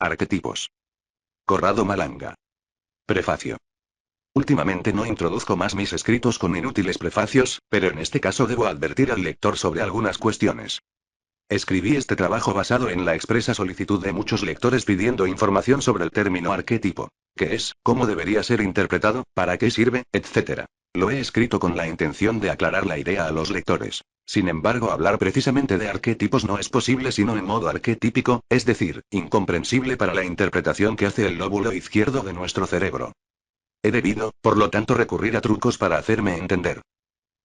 Arquetipos. Corrado Malanga. Prefacio. Últimamente no introduzco más mis escritos con inútiles prefacios, pero en este caso debo advertir al lector sobre algunas cuestiones. Escribí este trabajo basado en la expresa solicitud de muchos lectores pidiendo información sobre el término arquetipo. ¿Qué es? ¿Cómo debería ser interpretado? ¿Para qué sirve? Etcétera. Lo he escrito con la intención de aclarar la idea a los lectores. Sin embargo, hablar precisamente de arquetipos no es posible sino en modo arquetípico, es decir, incomprensible para la interpretación que hace el lóbulo izquierdo de nuestro cerebro. He debido, por lo tanto, recurrir a trucos para hacerme entender.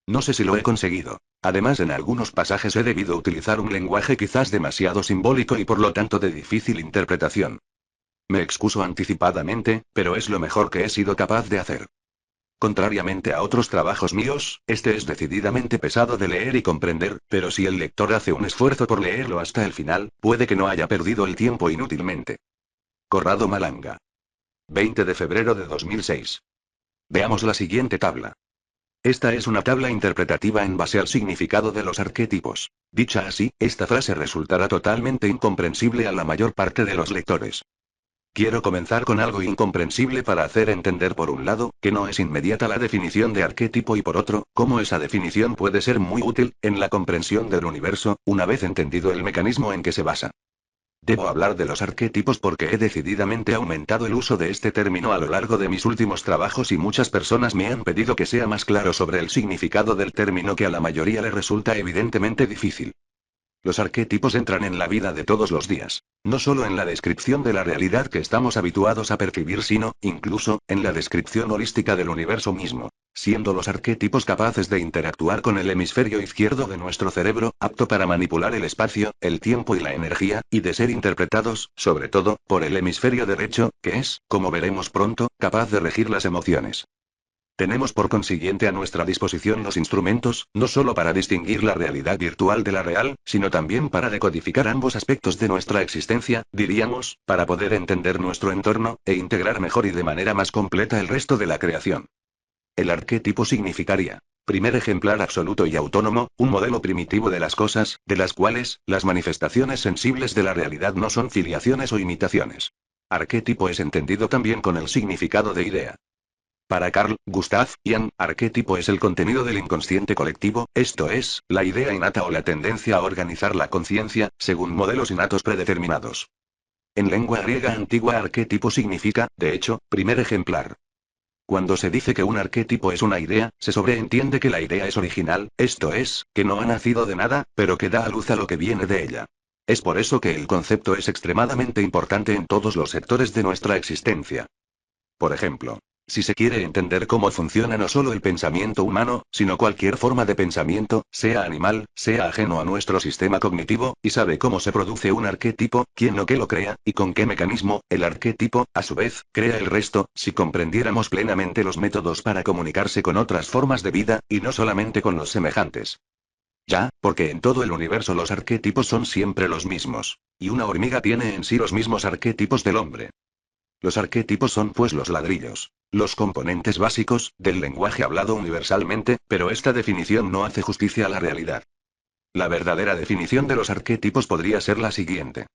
No sé si lo he conseguido. Además, en algunos pasajes he debido utilizar un lenguaje quizás demasiado simbólico y por lo tanto de difícil interpretación. Me excuso anticipadamente, pero es lo mejor que he sido capaz de hacer. Contrariamente a otros trabajos míos, este es decididamente pesado de leer y comprender, pero si el lector hace un esfuerzo por leerlo hasta el final, puede que no haya perdido el tiempo inútilmente. Corrado Malanga. 20 de febrero de 2006. Veamos la siguiente tabla. Esta es una tabla interpretativa en base al significado de los arquetipos. Dicha así, esta frase resultará totalmente incomprensible a la mayor parte de los lectores. Quiero comenzar con algo incomprensible para hacer entender por un lado, que no es inmediata la definición de arquetipo y por otro, cómo esa definición puede ser muy útil, en la comprensión del universo, una vez entendido el mecanismo en que se basa. Debo hablar de los arquetipos porque he decididamente aumentado el uso de este término a lo largo de mis últimos trabajos y muchas personas me han pedido que sea más claro sobre el significado del término que a la mayoría le resulta evidentemente difícil. Los arquetipos entran en la vida de todos los días. No solo en la descripción de la realidad que estamos habituados a percibir, sino, incluso, en la descripción holística del universo mismo. Siendo los arquetipos capaces de interactuar con el hemisferio izquierdo de nuestro cerebro, apto para manipular el espacio, el tiempo y la energía, y de ser interpretados, sobre todo, por el hemisferio derecho, que es, como veremos pronto, capaz de regir las emociones. Tenemos por consiguiente a nuestra disposición los instrumentos, no solo para distinguir la realidad virtual de la real, sino también para decodificar ambos aspectos de nuestra existencia, diríamos, para poder entender nuestro entorno, e integrar mejor y de manera más completa el resto de la creación. El arquetipo significaría: primer ejemplar absoluto y autónomo, un modelo primitivo de las cosas, de las cuales, las manifestaciones sensibles de la realidad no son filiaciones o imitaciones. Arquetipo es entendido también con el significado de idea. Para Carl Gustav Jung, arquetipo es el contenido del inconsciente colectivo, esto es, la idea innata o la tendencia a organizar la conciencia, según modelos innatos predeterminados. En lengua griega antigua, arquetipo significa, de hecho, primer ejemplar. Cuando se dice que un arquetipo es una idea, se sobreentiende que la idea es original, esto es, que no ha nacido de nada, pero que da a luz a lo que viene de ella. Es por eso que el concepto es extremadamente importante en todos los sectores de nuestra existencia. Por ejemplo, si se quiere entender cómo funciona no solo el pensamiento humano, sino cualquier forma de pensamiento, sea animal, sea ajeno a nuestro sistema cognitivo, y sabe cómo se produce un arquetipo, quién o qué lo crea, y con qué mecanismo, el arquetipo, a su vez, crea el resto, si comprendiéramos plenamente los métodos para comunicarse con otras formas de vida, y no solamente con los semejantes. Ya, porque en todo el universo los arquetipos son siempre los mismos. Y una hormiga tiene en sí los mismos arquetipos del hombre. Los arquetipos son pues los ladrillos, los componentes básicos, del lenguaje hablado universalmente, pero esta definición no hace justicia a la realidad. La verdadera definición de los arquetipos podría ser la siguiente.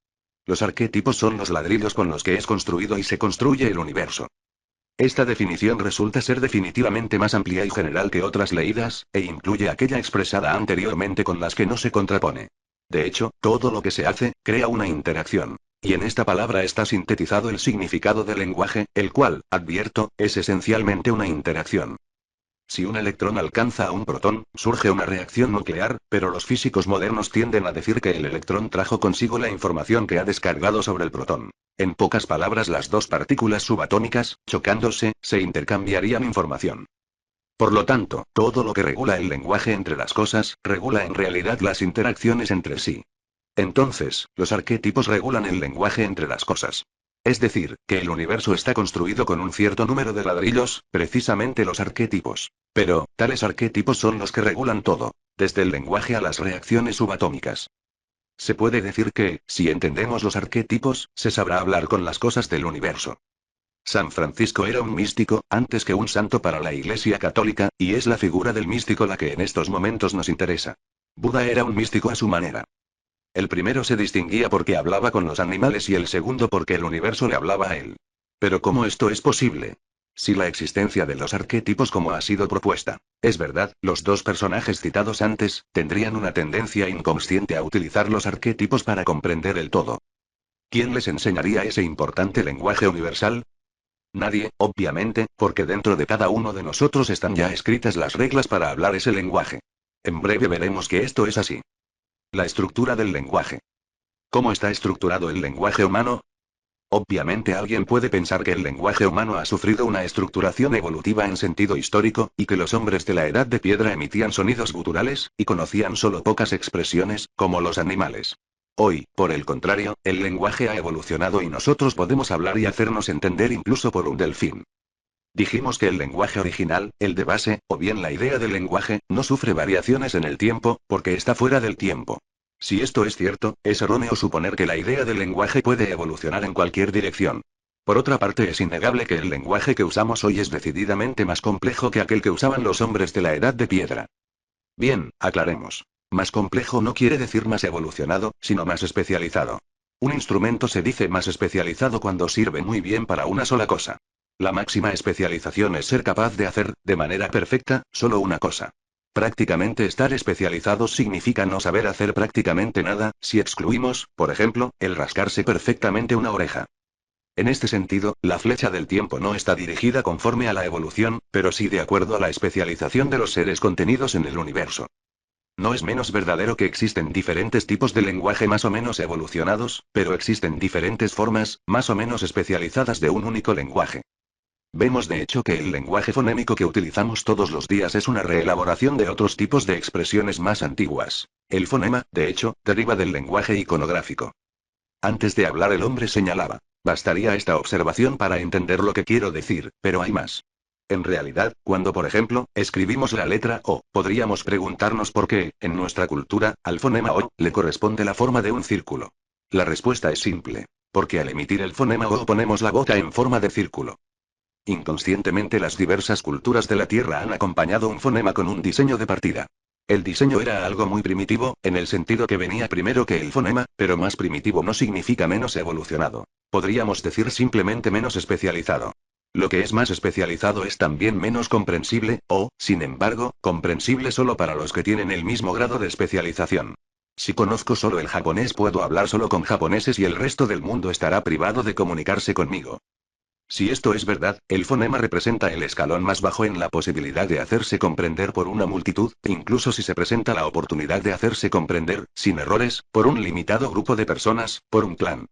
Los arquetipos son los ladrillos con los que es construido y se construye el universo. Esta definición resulta ser definitivamente más amplia y general que otras leídas, e incluye aquella expresada anteriormente con las que no se contrapone. De hecho, todo lo que se hace, crea una interacción. Y en esta palabra está sintetizado el significado del lenguaje, el cual, advierto, es esencialmente una interacción. Si un electrón alcanza a un protón, surge una reacción nuclear, pero los físicos modernos tienden a decir que el electrón trajo consigo la información que ha descargado sobre el protón. En pocas palabras, las dos partículas subatómicas, chocándose, se intercambiarían información. Por lo tanto, todo lo que regula el lenguaje entre las cosas, regula en realidad las interacciones entre sí. Entonces, los arquetipos regulan el lenguaje entre las cosas. Es decir, que el universo está construido con un cierto número de ladrillos, precisamente los arquetipos. Pero, tales arquetipos son los que regulan todo, desde el lenguaje a las reacciones subatómicas. Se puede decir que, si entendemos los arquetipos, se sabrá hablar con las cosas del universo. San Francisco era un místico, antes que un santo para la Iglesia Católica, y es la figura del místico la que en estos momentos nos interesa. Buda era un místico a su manera. El primero se distinguía porque hablaba con los animales y el segundo porque el universo le hablaba a él. Pero ¿cómo esto es posible? Si la existencia de los arquetipos como ha sido propuesta es verdad, los dos personajes citados antes tendrían una tendencia inconsciente a utilizar los arquetipos para comprender el todo. ¿Quién les enseñaría ese importante lenguaje universal? Nadie, obviamente, porque dentro de cada uno de nosotros están ya escritas las reglas para hablar ese lenguaje. En breve veremos que esto es así. La estructura del lenguaje. ¿Cómo está estructurado el lenguaje humano? Obviamente alguien puede pensar que el lenguaje humano ha sufrido una estructuración evolutiva en sentido histórico, y que los hombres de la edad de piedra emitían sonidos guturales, y conocían solo pocas expresiones, como los animales. Hoy, por el contrario, el lenguaje ha evolucionado y nosotros podemos hablar y hacernos entender incluso por un delfín. Dijimos que el lenguaje original, el de base, o bien la idea del lenguaje, no sufre variaciones en el tiempo, porque está fuera del tiempo. Si esto es cierto, es erróneo suponer que la idea del lenguaje puede evolucionar en cualquier dirección. Por otra parte, es innegable que el lenguaje que usamos hoy es decididamente más complejo que aquel que usaban los hombres de la edad de piedra. Bien, aclaremos. Más complejo no quiere decir más evolucionado, sino más especializado. Un instrumento se dice más especializado cuando sirve muy bien para una sola cosa. La máxima especialización es ser capaz de hacer, de manera perfecta, solo una cosa. Prácticamente estar especializados significa no saber hacer prácticamente nada, si excluimos, por ejemplo, el rascarse perfectamente una oreja. En este sentido, la flecha del tiempo no está dirigida conforme a la evolución, pero sí de acuerdo a la especialización de los seres contenidos en el universo. No es menos verdadero que existen diferentes tipos de lenguaje más o menos evolucionados, pero existen diferentes formas, más o menos especializadas de un único lenguaje. Vemos de hecho que el lenguaje fonémico que utilizamos todos los días es una reelaboración de otros tipos de expresiones más antiguas. El fonema, de hecho, deriva del lenguaje iconográfico. Antes de hablar el hombre señalaba. Bastaría esta observación para entender lo que quiero decir, pero hay más. En realidad, cuando por ejemplo, escribimos la letra O, podríamos preguntarnos por qué, en nuestra cultura, al fonema O, le corresponde la forma de un círculo. La respuesta es simple. Porque al emitir el fonema O ponemos la boca en forma de círculo. Inconscientemente las diversas culturas de la Tierra han acompañado un fonema con un diseño de partida. El diseño era algo muy primitivo, en el sentido que venía primero que el fonema, pero más primitivo no significa menos evolucionado. Podríamos decir simplemente menos especializado. Lo que es más especializado es también menos comprensible, o, sin embargo, comprensible solo para los que tienen el mismo grado de especialización. Si conozco solo el japonés, puedo hablar solo con japoneses y el resto del mundo estará privado de comunicarse conmigo. Si esto es verdad, el fonema representa el escalón más bajo en la posibilidad de hacerse comprender por una multitud, incluso si se presenta la oportunidad de hacerse comprender, sin errores, por un limitado grupo de personas, por un clan.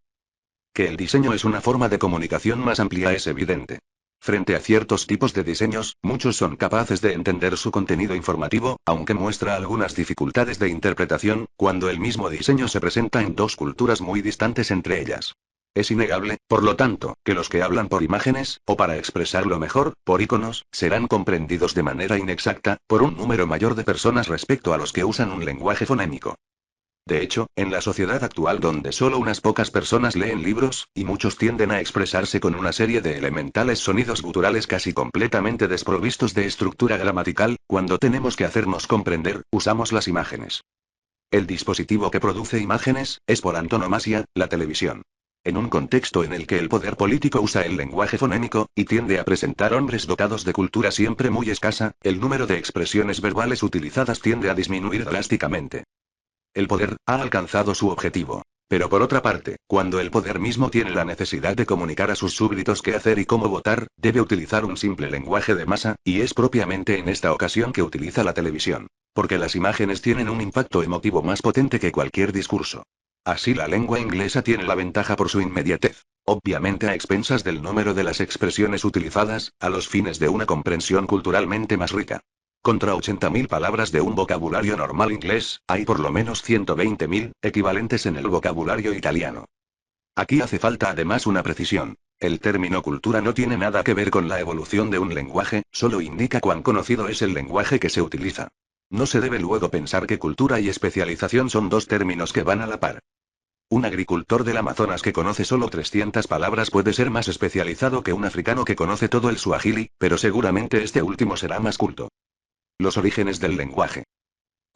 Que el diseño es una forma de comunicación más amplia es evidente. Frente a ciertos tipos de diseños, muchos son capaces de entender su contenido informativo, aunque muestra algunas dificultades de interpretación, cuando el mismo diseño se presenta en dos culturas muy distantes entre ellas. Es innegable, por lo tanto, que los que hablan por imágenes, o para expresarlo mejor, por iconos, serán comprendidos de manera inexacta, por un número mayor de personas respecto a los que usan un lenguaje fonémico. De hecho, en la sociedad actual donde solo unas pocas personas leen libros, y muchos tienden a expresarse con una serie de elementales sonidos guturales casi completamente desprovistos de estructura gramatical, cuando tenemos que hacernos comprender, usamos las imágenes. El dispositivo que produce imágenes, es por antonomasia, la televisión. En un contexto en el que el poder político usa el lenguaje fonémico, y tiende a presentar hombres dotados de cultura siempre muy escasa, el número de expresiones verbales utilizadas tiende a disminuir drásticamente. El poder ha alcanzado su objetivo. Pero por otra parte, cuando el poder mismo tiene la necesidad de comunicar a sus súbditos qué hacer y cómo votar, debe utilizar un simple lenguaje de masa, y es propiamente en esta ocasión que utiliza la televisión. Porque las imágenes tienen un impacto emotivo más potente que cualquier discurso. Así la lengua inglesa tiene la ventaja por su inmediatez. Obviamente a expensas del número de las expresiones utilizadas, a los fines de una comprensión culturalmente más rica. Contra 80.000 palabras de un vocabulario normal inglés, hay por lo menos 120.000 equivalentes en el vocabulario italiano. Aquí hace falta además una precisión. El término cultura no tiene nada que ver con la evolución de un lenguaje, solo indica cuán conocido es el lenguaje que se utiliza. No se debe luego pensar que cultura y especialización son dos términos que van a la par. Un agricultor del Amazonas que conoce solo 300 palabras puede ser más especializado que un africano que conoce todo el suajili, pero seguramente este último será más culto. Los orígenes del lenguaje.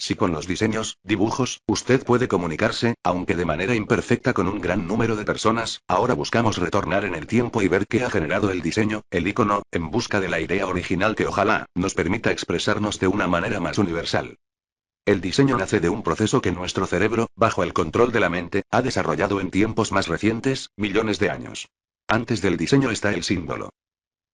Si con los diseños, dibujos, usted puede comunicarse, aunque de manera imperfecta con un gran número de personas, ahora buscamos retornar en el tiempo y ver qué ha generado el diseño, el icono, en busca de la idea original que ojalá nos permita expresarnos de una manera más universal. El diseño nace de un proceso que nuestro cerebro, bajo el control de la mente, ha desarrollado en tiempos más recientes, millones de años. Antes del diseño está el símbolo.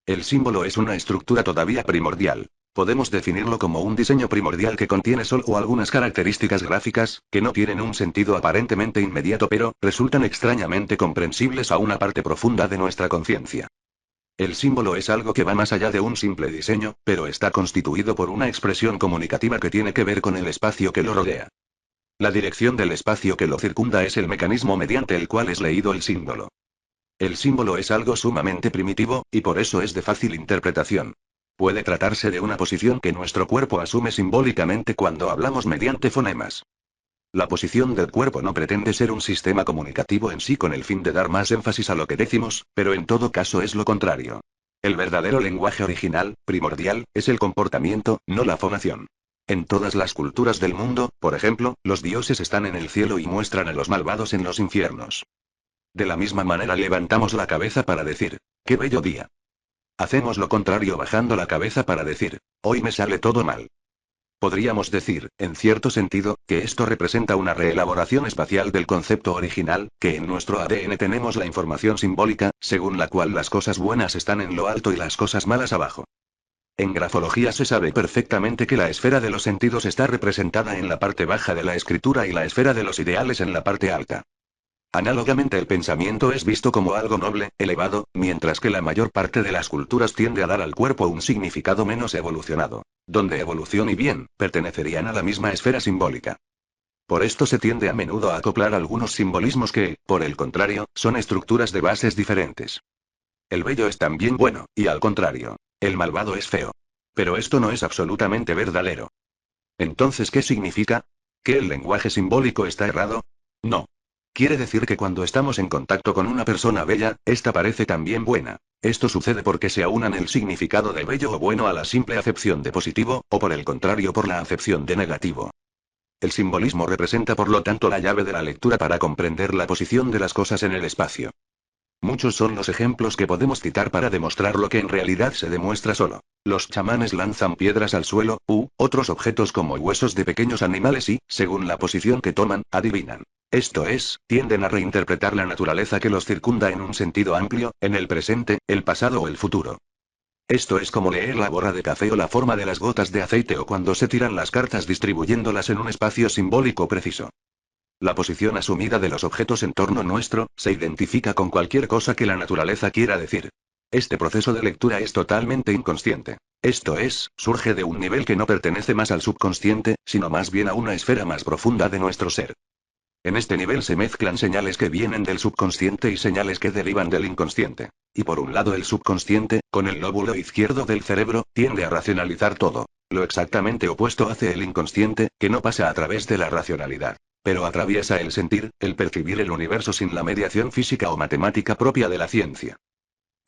El símbolo es una estructura todavía primordial. Podemos definirlo como un diseño primordial que contiene solo algunas características gráficas, que no tienen un sentido aparentemente inmediato pero resultan extrañamente comprensibles a una parte profunda de nuestra conciencia. El símbolo es algo que va más allá de un simple diseño, pero está constituido por una expresión comunicativa que tiene que ver con el espacio que lo rodea. La dirección del espacio que lo circunda es el mecanismo mediante el cual es leído el símbolo. El símbolo es algo sumamente primitivo, y por eso es de fácil interpretación. Puede tratarse de una posición que nuestro cuerpo asume simbólicamente cuando hablamos mediante fonemas. La posición del cuerpo no pretende ser un sistema comunicativo en sí con el fin de dar más énfasis a lo que decimos, pero en todo caso es lo contrario. El verdadero lenguaje original, primordial, es el comportamiento, no la fonación. En todas las culturas del mundo, por ejemplo, los dioses están en el cielo y muestran a los malvados en los infiernos. De la misma manera levantamos la cabeza para decir, ¡qué bello día! Hacemos lo contrario bajando la cabeza para decir, hoy me sale todo mal. Podríamos decir, en cierto sentido, que esto representa una reelaboración espacial del concepto original, que en nuestro ADN tenemos la información simbólica, según la cual las cosas buenas están en lo alto y las cosas malas abajo. En grafología se sabe perfectamente que la esfera de los sentidos está representada en la parte baja de la escritura y la esfera de los ideales en la parte alta. Análogamente el pensamiento es visto como algo noble, elevado, mientras que la mayor parte de las culturas tiende a dar al cuerpo un significado menos evolucionado, donde evolución y bien, pertenecerían a la misma esfera simbólica. Por esto se tiende a menudo a acoplar algunos simbolismos que, por el contrario, son estructuras de bases diferentes. El bello es también bueno, y al contrario, el malvado es feo. Pero esto no es absolutamente verdadero. Entonces, ¿qué significa? ¿Que el lenguaje simbólico está errado? No. Quiere decir que cuando estamos en contacto con una persona bella, esta parece también buena. Esto sucede porque se aunan el significado de bello o bueno a la simple acepción de positivo, o por el contrario por la acepción de negativo. El simbolismo representa por lo tanto la llave de la lectura para comprender la posición de las cosas en el espacio. Muchos son los ejemplos que podemos citar para demostrar lo que en realidad se demuestra solo. Los chamanes lanzan piedras al suelo, u otros objetos como huesos de pequeños animales y, según la posición que toman, adivinan. Esto es, tienden a reinterpretar la naturaleza que los circunda en un sentido amplio, en el presente, el pasado o el futuro. Esto es como leer la borra de café o la forma de las gotas de aceite o cuando se tiran las cartas distribuyéndolas en un espacio simbólico preciso. La posición asumida de los objetos en torno nuestro, se identifica con cualquier cosa que la naturaleza quiera decir. Este proceso de lectura es totalmente inconsciente. Esto es, surge de un nivel que no pertenece más al subconsciente, sino más bien a una esfera más profunda de nuestro ser. En este nivel se mezclan señales que vienen del subconsciente y señales que derivan del inconsciente. Y por un lado el subconsciente, con el lóbulo izquierdo del cerebro, tiende a racionalizar todo. Lo exactamente opuesto hace el inconsciente, que no pasa a través de la racionalidad, pero atraviesa el sentir, el percibir el universo sin la mediación física o matemática propia de la ciencia.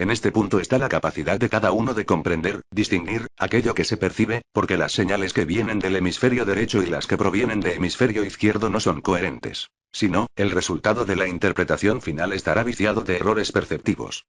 En este punto está la capacidad de cada uno de comprender, distinguir, aquello que se percibe, porque las señales que vienen del hemisferio derecho y las que provienen del hemisferio izquierdo no son coherentes. Si no, el resultado de la interpretación final estará viciado de errores perceptivos.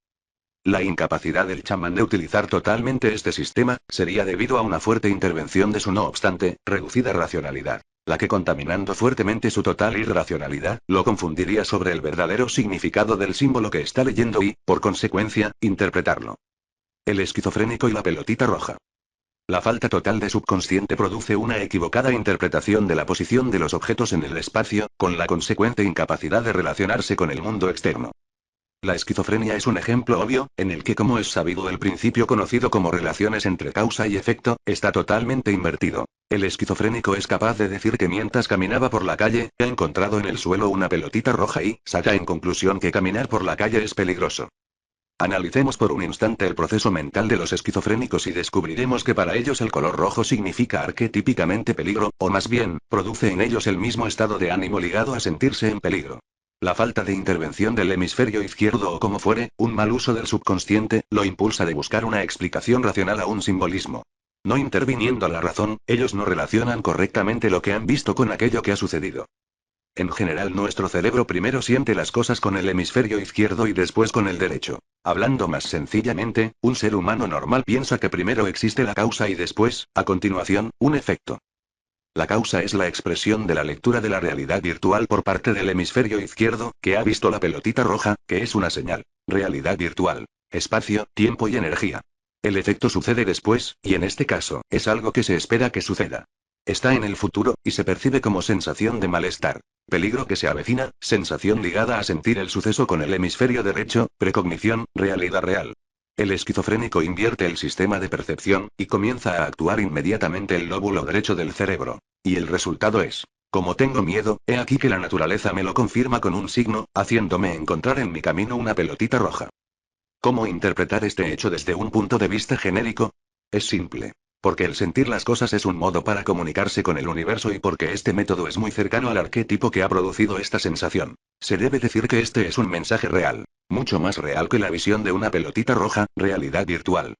La incapacidad del chamán de utilizar totalmente este sistema, sería debido a una fuerte intervención de su no obstante, reducida racionalidad, la que contaminando fuertemente su total irracionalidad, lo confundiría sobre el verdadero significado del símbolo que está leyendo y, por consecuencia, interpretarlo. El esquizofrénico y la pelotita roja. La falta total de subconsciente produce una equivocada interpretación de la posición de los objetos en el espacio, con la consecuente incapacidad de relacionarse con el mundo externo. La esquizofrenia es un ejemplo obvio, en el que, como es sabido, el principio conocido como relaciones entre causa y efecto, está totalmente invertido. El esquizofrénico es capaz de decir que mientras caminaba por la calle, ha encontrado en el suelo una pelotita roja y, saca en conclusión que caminar por la calle es peligroso. Analicemos por un instante el proceso mental de los esquizofrénicos y descubriremos que para ellos el color rojo significa arquetípicamente peligro, o más bien, produce en ellos el mismo estado de ánimo ligado a sentirse en peligro. La falta de intervención del hemisferio izquierdo o como fuere, un mal uso del subconsciente, lo impulsa de buscar una explicación racional a un simbolismo. No interviniendo la razón, ellos no relacionan correctamente lo que han visto con aquello que ha sucedido. En general, nuestro cerebro primero siente las cosas con el hemisferio izquierdo y después con el derecho. Hablando más sencillamente, un ser humano normal piensa que primero existe la causa y después, a continuación, un efecto. La causa es la expresión de la lectura de la realidad virtual por parte del hemisferio izquierdo, que ha visto la pelotita roja, que es una señal. Realidad virtual. Espacio, tiempo y energía. El efecto sucede después, y en este caso, es algo que se espera que suceda. Está en el futuro, y se percibe como sensación de malestar. Peligro que se avecina, sensación ligada a sentir el suceso con el hemisferio derecho, precognición, realidad real. El esquizofrénico invierte el sistema de percepción, y comienza a actuar inmediatamente el lóbulo derecho del cerebro. Y el resultado es: como tengo miedo, he aquí que la naturaleza me lo confirma con un signo, haciéndome encontrar en mi camino una pelotita roja. ¿Cómo interpretar este hecho desde un punto de vista genérico? Es simple. Porque el sentir las cosas es un modo para comunicarse con el universo y porque este método es muy cercano al arquetipo que ha producido esta sensación. Se debe decir que este es un mensaje real. Mucho más real que la visión de una pelotita roja, realidad virtual.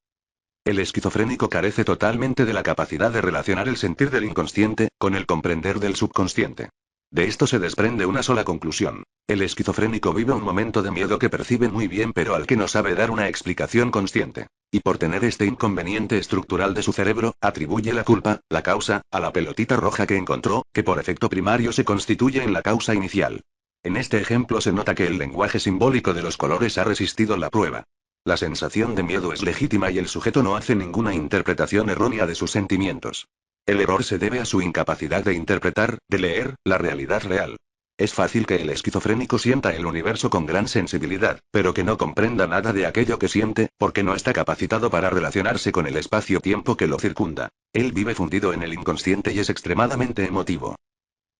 El esquizofrénico carece totalmente de la capacidad de relacionar el sentir del inconsciente con el comprender del subconsciente. De esto se desprende una sola conclusión. El esquizofrénico vive un momento de miedo que percibe muy bien pero al que no sabe dar una explicación consciente. Y por tener este inconveniente estructural de su cerebro, atribuye la culpa, la causa, a la pelotita roja que encontró, que por efecto primario se constituye en la causa inicial. En este ejemplo se nota que el lenguaje simbólico de los colores ha resistido la prueba. La sensación de miedo es legítima y el sujeto no hace ninguna interpretación errónea de sus sentimientos. El error se debe a su incapacidad de interpretar, de leer, la realidad real. Es fácil que el esquizofrénico sienta el universo con gran sensibilidad, pero que no comprenda nada de aquello que siente, porque no está capacitado para relacionarse con el espacio-tiempo que lo circunda. Él vive fundido en el inconsciente y es extremadamente emotivo.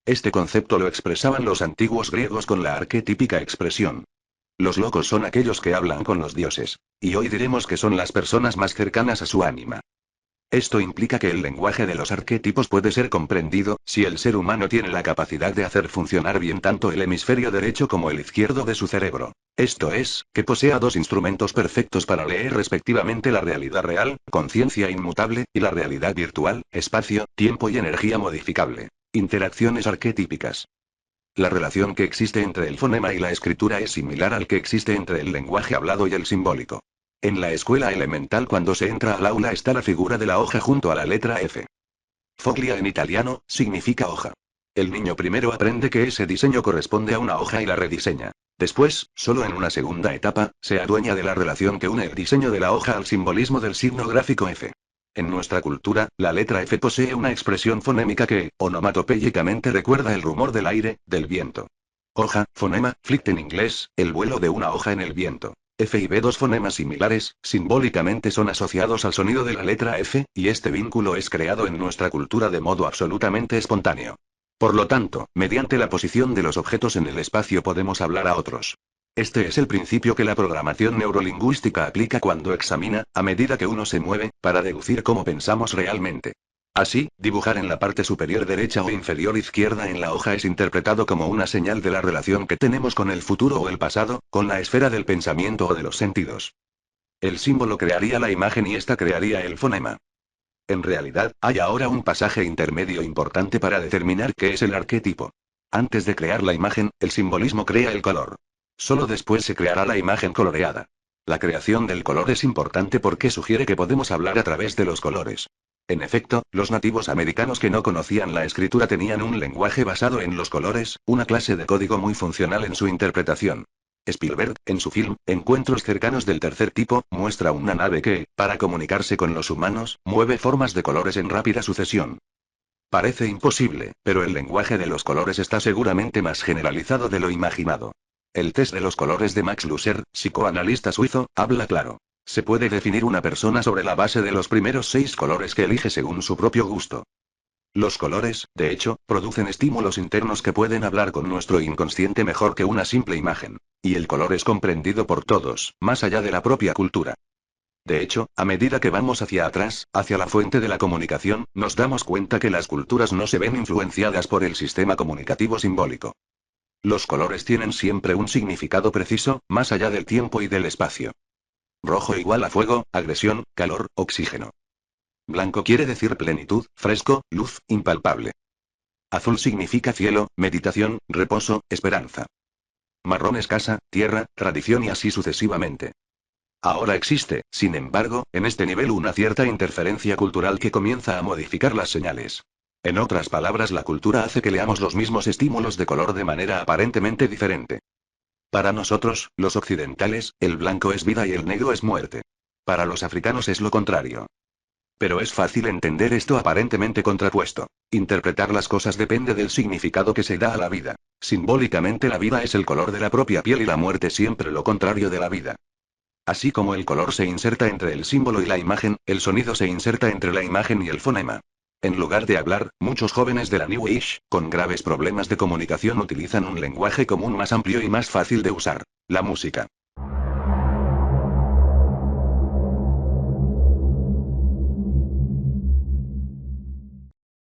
Este concepto lo expresaban los antiguos griegos con la arquetípica expresión: los locos son aquellos que hablan con los dioses. Y hoy diremos que son las personas más cercanas a su ánima. Esto implica que el lenguaje de los arquetipos puede ser comprendido, si el ser humano tiene la capacidad de hacer funcionar bien tanto el hemisferio derecho como el izquierdo de su cerebro. Esto es, que posea dos instrumentos perfectos para leer respectivamente la realidad real, conciencia inmutable, y la realidad virtual, espacio, tiempo y energía modificable. Interacciones arquetípicas. La relación que existe entre el fonema y la escritura es similar al que existe entre el lenguaje hablado y el simbólico. En la escuela elemental, cuando se entra al aula, está la figura de la hoja junto a la letra F. Foglia en italiano, significa hoja. El niño primero aprende que ese diseño corresponde a una hoja y la rediseña. Después, solo en una segunda etapa, se adueña de la relación que une el diseño de la hoja al simbolismo del signo gráfico F. En nuestra cultura, la letra F posee una expresión fonémica que, onomatopéyicamente, recuerda el rumor del aire, del viento. Hoja, fonema, flight en inglés, el vuelo de una hoja en el viento. F y B, dos fonemas similares, simbólicamente son asociados al sonido de la letra F, y este vínculo es creado en nuestra cultura de modo absolutamente espontáneo. Por lo tanto, mediante la posición de los objetos en el espacio podemos hablar a otros. Este es el principio que la programación neurolingüística aplica cuando examina, a medida que uno se mueve, para deducir cómo pensamos realmente. Así, dibujar en la parte superior derecha o inferior izquierda en la hoja es interpretado como una señal de la relación que tenemos con el futuro o el pasado, con la esfera del pensamiento o de los sentidos. El símbolo crearía la imagen y esta crearía el fonema. En realidad, hay ahora un pasaje intermedio importante para determinar qué es el arquetipo. Antes de crear la imagen, el simbolismo crea el color. Solo después se creará la imagen coloreada. La creación del color es importante porque sugiere que podemos hablar a través de los colores. En efecto, los nativos americanos que no conocían la escritura tenían un lenguaje basado en los colores, una clase de código muy funcional en su interpretación. Spielberg, en su film, Encuentros cercanos del tercer tipo, muestra una nave que, para comunicarse con los humanos, mueve formas de colores en rápida sucesión. Parece imposible, pero el lenguaje de los colores está seguramente más generalizado de lo imaginado. El test de los colores de Max Lusser, psicoanalista suizo, habla claro. Se puede definir una persona sobre la base de los primeros 6 colores que elige según su propio gusto. Los colores, de hecho, producen estímulos internos que pueden hablar con nuestro inconsciente mejor que una simple imagen. Y el color es comprendido por todos, más allá de la propia cultura. De hecho, a medida que vamos hacia atrás, hacia la fuente de la comunicación, nos damos cuenta que las culturas no se ven influenciadas por el sistema comunicativo simbólico. Los colores tienen siempre un significado preciso, más allá del tiempo y del espacio. Rojo igual a fuego, agresión, calor, oxígeno. Blanco quiere decir plenitud, fresco, luz, impalpable. Azul significa cielo, meditación, reposo, esperanza. Marrón es casa, tierra, tradición y así sucesivamente. Ahora existe, sin embargo, en este nivel una cierta interferencia cultural que comienza a modificar las señales. En otras palabras, la cultura hace que leamos los mismos estímulos de color de manera aparentemente diferente. Para nosotros, los occidentales, el blanco es vida y el negro es muerte. Para los africanos es lo contrario. Pero es fácil entender esto aparentemente contrapuesto. Interpretar las cosas depende del significado que se da a la vida. Simbólicamente la vida es el color de la propia piel y la muerte siempre lo contrario de la vida. Así como el color se inserta entre el símbolo y la imagen, el sonido se inserta entre la imagen y el fonema. En lugar de hablar, muchos jóvenes de la New Age, con graves problemas de comunicación, utilizan un lenguaje común más amplio y más fácil de usar: la música.